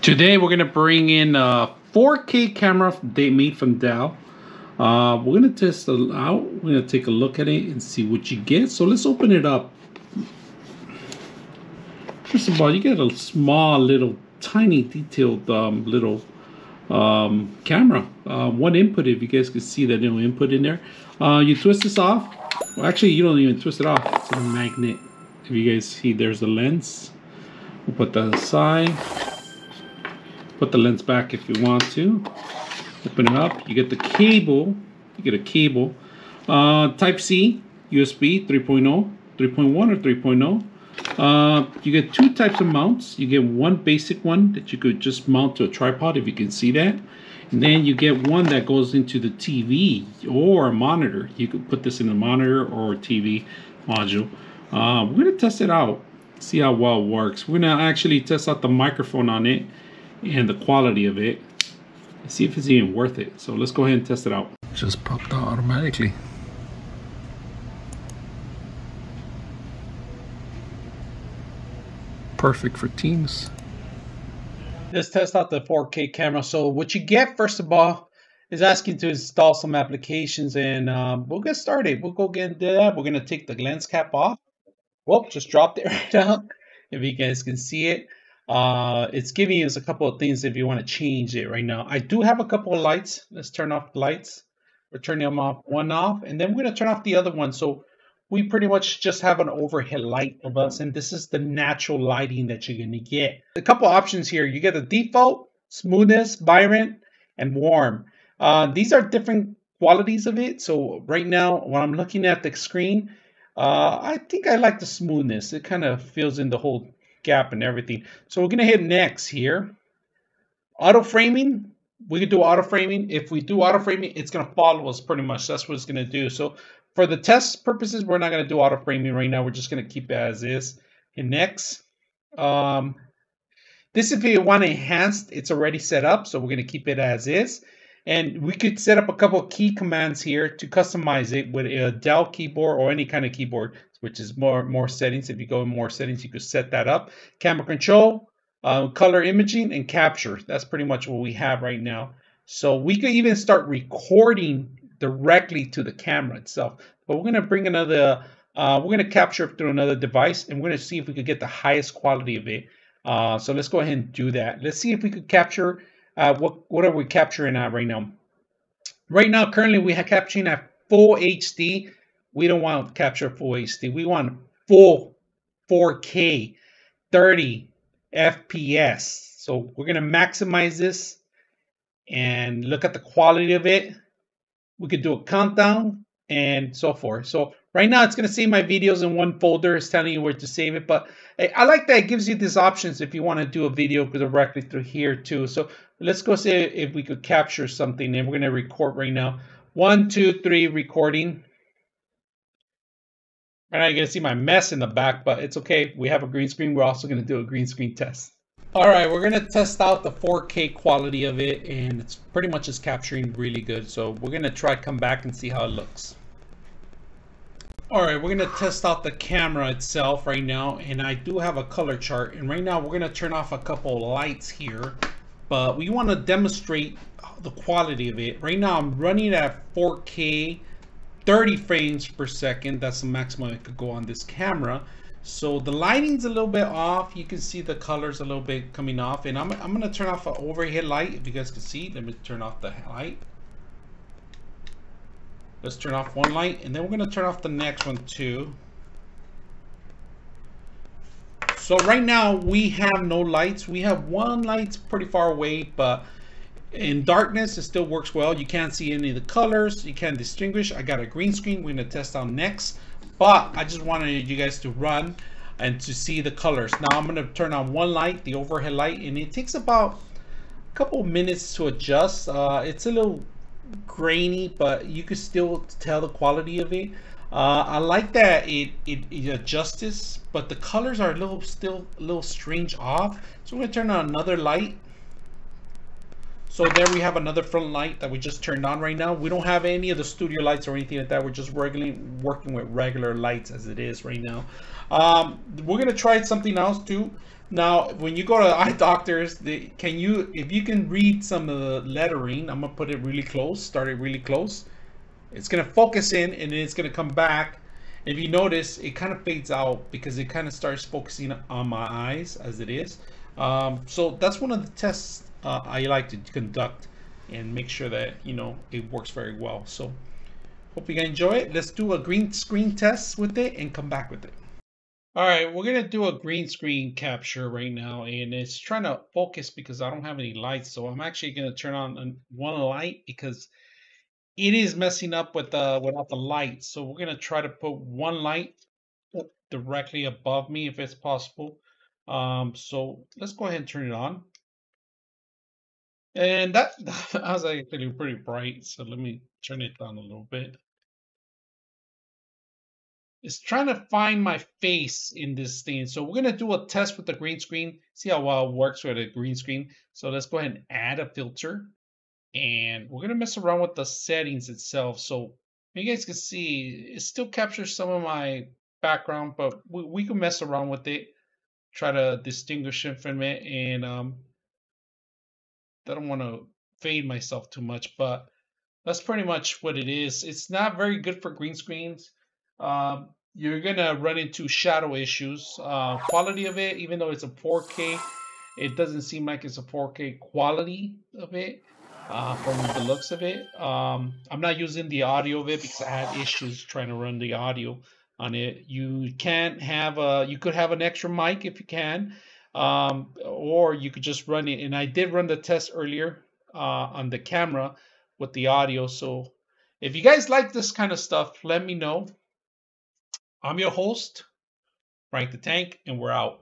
Today we're gonna bring in a 4K camera they made from Dell. We're gonna test it out. We're gonna take a look at it and see what you get. So let's open it up. First of all, you get a small, little, tiny, detailed little camera. One input, if you guys can see that little input in there. You twist this off. Well, actually, you don't even twist it off. It's a magnet. If you guys see, there's the lens. We'll put that aside. Put the lens back if you want to. Open it up. You get the cable. You get a cable. Type C, USB 3.0, 3.1 or 3.0. You get two types of mounts. You get one basic one that you could just mount to a tripod, if you can see that. And then you get one that goes into the TV or a monitor. You could put this in a monitor or a TV module. We're going to test it out. See how well it works. We're going to actually test out the microphone on it and the quality of it, see if it's even worth it. So let's go ahead and test it out. Just popped out automatically. Perfect for Teams. Let's test out the 4K camera. So what you get, first of all, is asking to install some applications, and we'll get started. We'll go get into that. We're going to take the lens cap off. Whoop, just dropped it right out. If you guys can see it. It's giving us a couple of things if you want to change it right now. I do have a couple of lights. Let's turn off the lights. We're turning them off, one off, and then we're going to turn off the other one. So we pretty much just have an overhead light of us, and this is the natural lighting that you're going to get. A couple options here. You get the default, smoothness, vibrant, and warm. These are different qualities of it. So right now, when I'm looking at the screen, I think I like the smoothness. It kind of fills in the whole gap and everything. So we're gonna hit next here. Auto framing, we could do auto framing. If we do auto framing, it's gonna follow us pretty much. That's what it's gonna do. So for the test purposes, we're not gonna do auto framing right now. We're just gonna keep it as is. Hit next. This, if you want enhanced, it's already set up, so we're gonna keep it as is. And we could set up a couple of key commands here to customize it with a Dell keyboard or any kind of keyboard, which is more settings. If you go in more settings, you could set that up. Camera control, color imaging, and capture. That's pretty much what we have right now. So we could even start recording directly to the camera itself. But we're going to bring another, we're going to capture through another device, and we're going to see if we could get the highest quality of it. So let's go ahead and do that. Let's see if we could capture, what are we capturing at right now? Right now, currently, we are capturing at full HD. We don't want to capture full HD. We want full 4K, 30 FPS. So we're going to maximize this and look at the quality of it. We could do a countdown and so forth. So right now it's going to save my videos in one folder. It's telling you where to save it. But I like that it gives you these options if you want to do a video directly through here too. So let's go see if we could capture something. And we're going to record right now. 1, 2, 3, recording. Right now you're going to see my mess in the back, but it's okay. We have a green screen. We're also going to do a green screen test. All right, we're going to test out the 4K quality of it, and it's pretty much just capturing really good. So we're going to try come back and see how it looks. All right, we're going to test out the camera itself right now, and I do have a color chart. And right now we're going to turn off a couple of lights here, but we want to demonstrate the quality of it. Right now I'm running at 4K. 30 frames per second. That's the maximum I could go on this camera. So the lighting's a little bit off. You can see the colors a little bit coming off. And I'm going to turn off an overhead light. If you guys can see, let me turn off the light. Let's turn off one light, and then we're going to turn off the next one too. So right now we have no lights. We have one light pretty far away, but in darkness, it still works well. You can't see any of the colors. You can't distinguish. I got a green screen. We're going to test out next. But I just wanted you guys to run and to see the colors. Now I'm going to turn on one light, the overhead light, and it takes about a couple of minutes to adjust. It's a little grainy, but you can still tell the quality of it. I like that it adjusts, but the colors are still a little strange off. So we're going to turn on another light. So there we have another front light that we just turned on right now. We don't have any of the studio lights or anything like that. We're just working with regular lights as it is right now. We're going to try something else too. Now, when you go to eye doctors, if you can read some of the lettering, I'm gonna put it really close, start it really close. It's gonna focus in, and then it's gonna come back. If you notice, it kind of fades out because it kind of starts focusing on my eyes as it is. So that's one of the tests I like to conduct and make sure that it works very well. So hope you guys enjoy it. Let's do a green screen test with it and come back with it. All right, we're gonna do a green screen capture right now, and it's trying to focus because I don't have any lights. So I'm actually gonna turn on one light because it is messing up with without the light. So we're gonna try to put one light directly above me if it's possible. So let's go ahead and turn it on. And that was actually pretty bright. So let me turn it down a little bit. It's trying to find my face in this thing. So we're gonna do a test with the green screen, see how well it works with a green screen. So let's go ahead and add a filter. And we're gonna mess around with the settings itself. So you guys can see it still captures some of my background, but we can mess around with it, try to distinguish it from it, and I don't want to fade myself too much, but that's pretty much what it is. It's not very good for green screens. You're gonna run into shadow issues. Quality of it, even though it's a 4K, it doesn't seem like it's a 4K quality of it from the looks of it. I'm not using the audio of it because I had issues trying to run the audio on it. You can't have you could have an extra mic if you can, or you could just run it. And I did run the test earlier on the camera with the audio. So if you guys like this kind of stuff, let me know. I'm your host, Frank the Tank, and we're out.